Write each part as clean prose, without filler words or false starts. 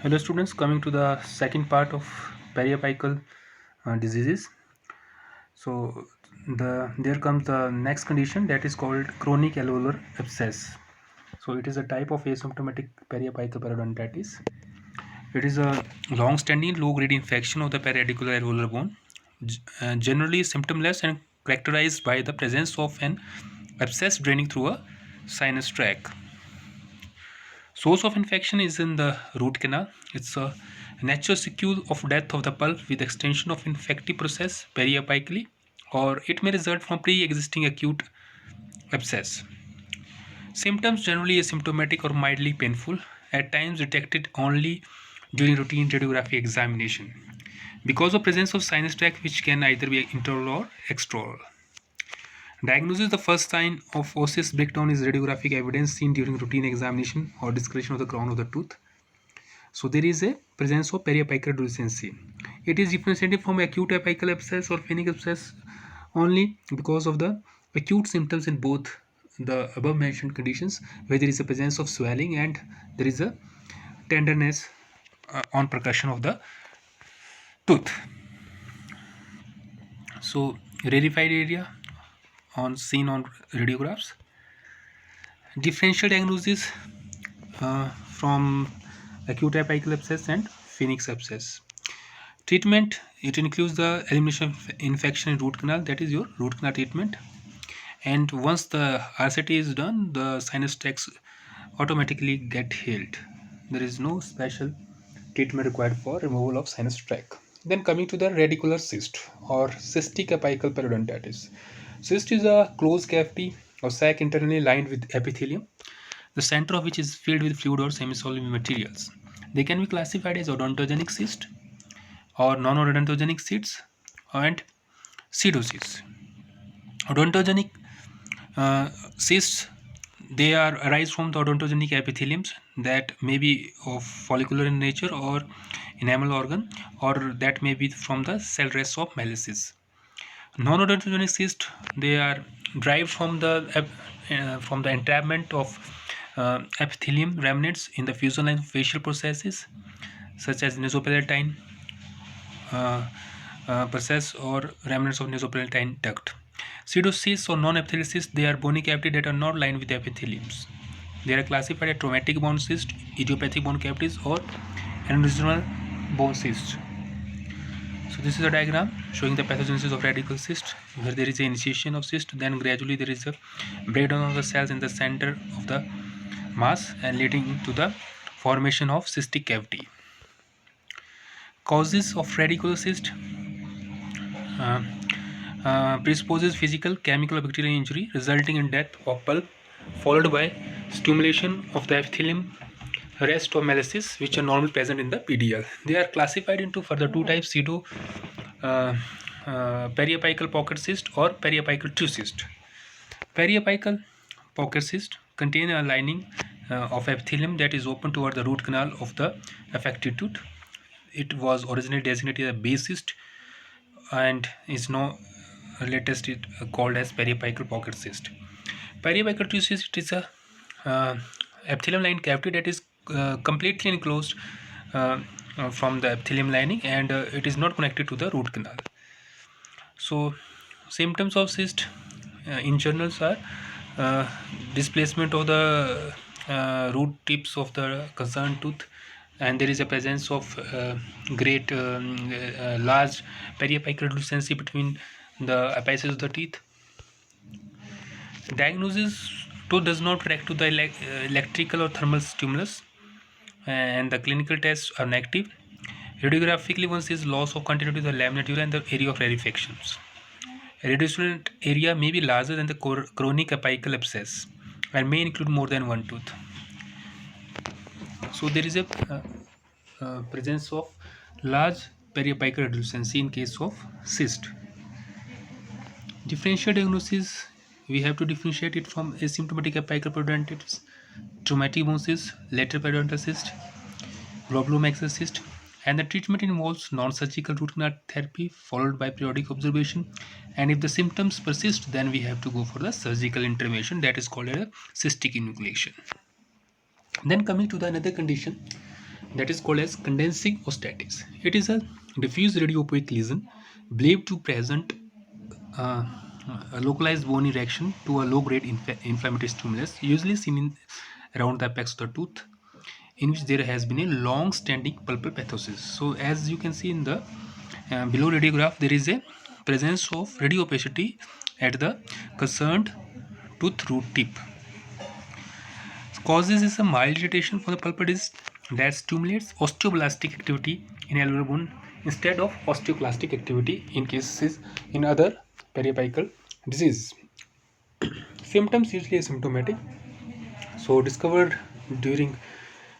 Hello students, coming to the second part of periapical diseases. So there comes the next condition, that is called chronic alveolar abscess. So it is a type of asymptomatic periapical periodontitis. It is a long-standing low-grade infection of the periapical alveolar bone, generally symptomless and characterized by the presence of an abscess draining through a sinus tract. Source of infection is in the root canal. It's a natural sequel of death of the pulp with extension of infective process periapically, or it may result from pre-existing acute abscess. Symptoms generally asymptomatic or mildly painful, at times detected only during routine radiography examination because of presence of sinus tract which can either be intraoral or extraoral. Diagnosis: the first sign of osseous breakdown is radiographic evidence seen during routine examination or discoloration of the crown of the tooth. So there is a presence of periapical deficiency. It is differentiated from acute apical abscess or phrenic abscess only because of the acute symptoms in both the above mentioned conditions, where there is a presence of swelling and there is a tenderness on percussion of the tooth. So rarefied area seen on radiographs. Differential diagnosis from acute apical abscess and phoenix abscess. Treatment: it includes the elimination of infection in root canal, that is your root canal treatment. And once the RCT is done, the sinus tracts automatically get healed. There is no special treatment required for removal of sinus tract. Then coming to the radicular cyst or cystic apical periodontitis. Cyst is a closed cavity or sac internally lined with epithelium, the center of which is filled with fluid or semi-solid materials. They can be classified as odontogenic cyst or non-odontogenic cysts and pseudocysts. Odontogenic cysts, they are arise from the odontogenic epitheliums that may be of follicular in nature or enamel organ, or that may be from the cell rests of malices. Non-odontogenic cysts, they are derived from the entrapment of epithelium remnants in the fusion line of facial processes such as nasopalatine process or remnants of nasopalatine duct. Pseudocysts or non-epithelial cysts, they are bony cavities that are not lined with epitheliums. They are classified as traumatic bone cysts, idiopathic bone cavities, or aneurysmal bone cysts. So this is a diagram showing the pathogenesis of radical cyst, where there is an initiation of cyst, then gradually there is a breakdown of the cells in the center of the mass and leading to the formation of cystic cavity. Causes of radiculocyst: presupposes physical, chemical, or bacterial injury resulting in death of pulp, followed by stimulation of the epithelium rest or malices, which are normally present in the PDL. They are classified into further two types: pseudo periapical pocket cyst or periapical tooth cyst. Periapical pocket cyst contain a lining of epithelium that is open toward the root canal of the affected tooth. It was originally designated as a base cyst and is now latest called as periapical pocket cyst. Periapical tooth cyst is a epithelium lined cavity that is completely enclosed from the epithelium lining, and it is not connected to the root canal. So symptoms of cyst in general are displacement of the root tips of the concerned tooth, and there is a presence of great large periapical deficiency between the apices of the teeth. Diagnosis: tooth does not react to the electrical or thermal stimulus, and the clinical tests are negative. Radiographically, one sees loss of continuity of the lamina dura and the area of rarefactions. Radiocirculant area may be larger than the chronic apical abscess and may include more than one tooth. So there is a presence of large periapical deficiency in case of cyst. Differential diagnosis: we have to differentiate it from asymptomatic apical periodontitis, traumatic bone cyst, lateral periodontal cyst, globulomaxillary cyst, and the treatment involves non-surgical root canal therapy followed by periodic observation, and if the symptoms persist, then we have to go for the surgical intervention, that is called a cystic enucleation. Then coming to the another condition, that is called as condensing osteitis. It is a diffuse radiopaque lesion believed to present uh, a localized bone reaction to a low-grade inflammatory stimulus, usually seen around the apex of the tooth, in which there has been a long-standing pulpal pathosis. So, as you can see in the below radiograph, there is a presence of radiopacity at the concerned tooth root tip. Causes is a mild irritation for the pulpal disc that stimulates osteoblastic activity in alveolar bone instead of osteoclastic activity in cases in other periapical disease. Symptoms usually asymptomatic, so discovered during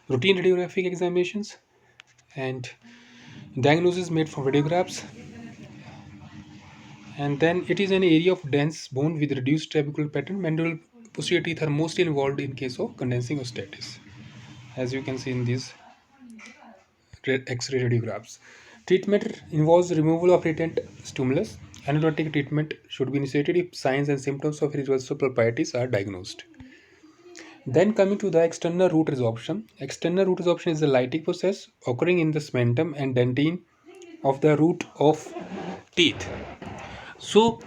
routine radiographic examinations, and diagnosis made from radiographs. And then it is an area of dense bone with reduced trabecular pattern. Mandible posterior teeth are mostly involved in case of condensing osteitis, as you can see in these X-ray radiographs. Treatment involves removal of latent stimulus. Endodontic treatment should be initiated if signs and symptoms of irreversible pulpitis are diagnosed. Then coming to the external root resorption. External root resorption is a lytic process occurring in the cementum and dentine of the root of teeth. So,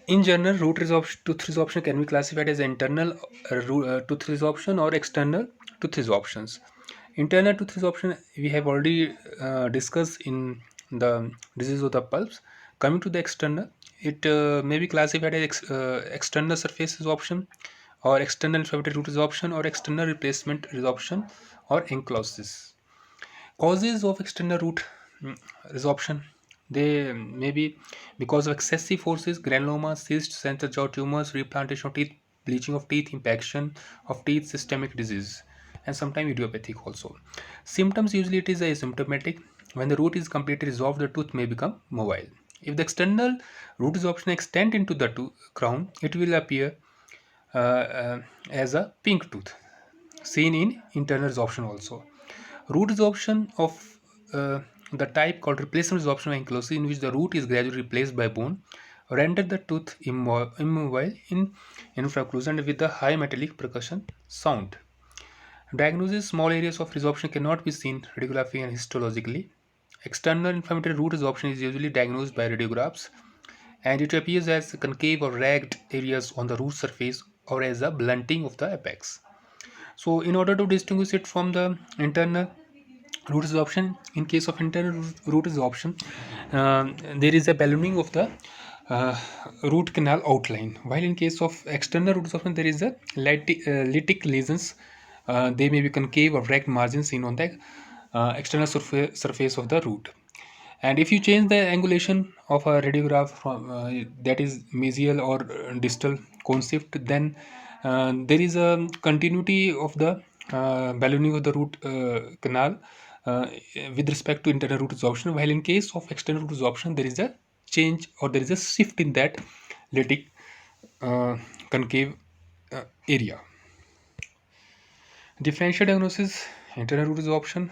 in general, tooth resorption can be classified as internal tooth resorption or external tooth resorptions. Internal tooth resorption we have already discussed in the disease of the pulps. Coming to the external, it may be classified as external surface resorption or external inflammatory root resorption or external replacement resorption or ankylosis. Causes of external root resorption, they may be because of excessive forces, granuloma, cysts, central jaw tumors, replantation of teeth, bleaching of teeth, impaction of teeth, systemic disease, and sometimes idiopathic also. Symptoms usually it is asymptomatic. When the root is completely resolved, the tooth may become mobile. If the external root resorption extend into the crown, it will appear as a pink tooth, seen in internal resorption also. Root resorption of the type called replacement resorption of ankylosis, in which the root is gradually replaced by bone, render the tooth immobile in infraocclusion with a high metallic percussion sound. Diagnosis: small areas of resorption cannot be seen radiographically and histologically. External inflammatory root resorption is usually diagnosed by radiographs, and it appears as concave or ragged areas on the root surface or as a blunting of the apex. So, in order to distinguish it from the internal root resorption, in case of internal root resorption, there is a ballooning of the uh, root canal outline, while in case of external root resorption, there is a lytic lesions. They may be concave or ragged margins seen on the external surface of the root. And if you change the angulation of a radiograph from that is mesial or distal cone shift, then there is a continuity of the ballooning of the root canal with respect to internal root resorption, while in case of external root resorption, there is a change or there is a shift in that lytic concave area. Differential diagnosis, internal root resorption,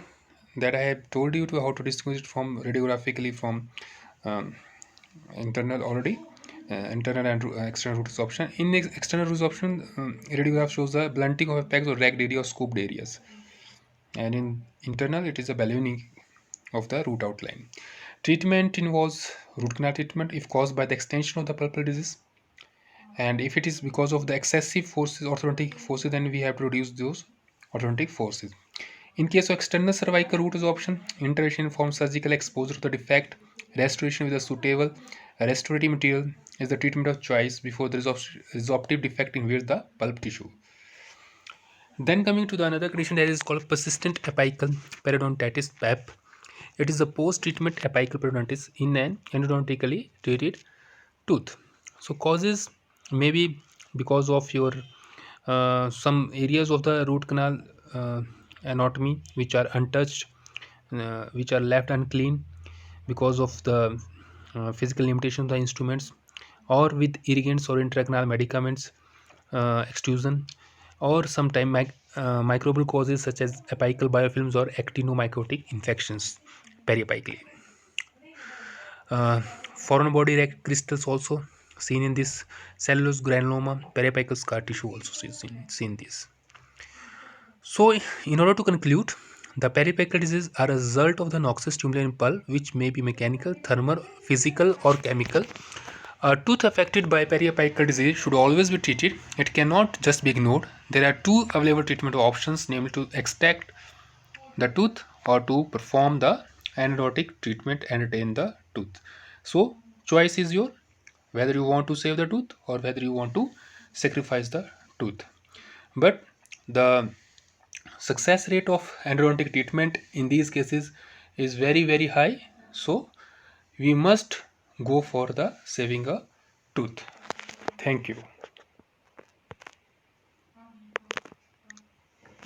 that I have told you to how to distinguish it from radiographically from um, internal already. Internal and external root resorption. In external root resorption, radiograph shows the blunting of apex or ragged area or scooped areas, and in internal it is a ballooning of the root outline. Treatment involves root canal treatment if caused by the extension of the pulpal disease, and if it is because of the excessive forces, orthodontic forces, then we have to reduce those orthodontic forces. In case of external cervical root resorption, intervention involves surgical exposure to the defect. Restoration with a suitable restorative material is the treatment of choice before the resorptive defect invades the pulp tissue. Then coming to the another condition that is called persistent apical periodontitis (PAP). It is a post-treatment apical periodontitis in an endodontically treated tooth. So causes may be because of your some areas of the root canal anatomy which are untouched, which are left unclean because of the physical limitation of the instruments, or with irrigants or intracanal medicaments extrusion, or sometimes microbial causes such as apical biofilms or actinomycotic infections periapically. Foreign body crystals also seen in this, cellulose granuloma, periapical scar tissue also seen this. So, in order to conclude, the periapical diseases are a result of the noxious stimuli pulp, which may be mechanical, thermal, physical, or chemical. A tooth affected by periapical disease should always be treated. It cannot just be ignored. There are two available treatment options, namely to extract the tooth or to perform the endodontic treatment and retain the tooth. So, choice is your, whether you want to save the tooth or whether you want to sacrifice the tooth. But the success rate of endodontic treatment in these cases is very high, so we must go for the saving a tooth. Thank you.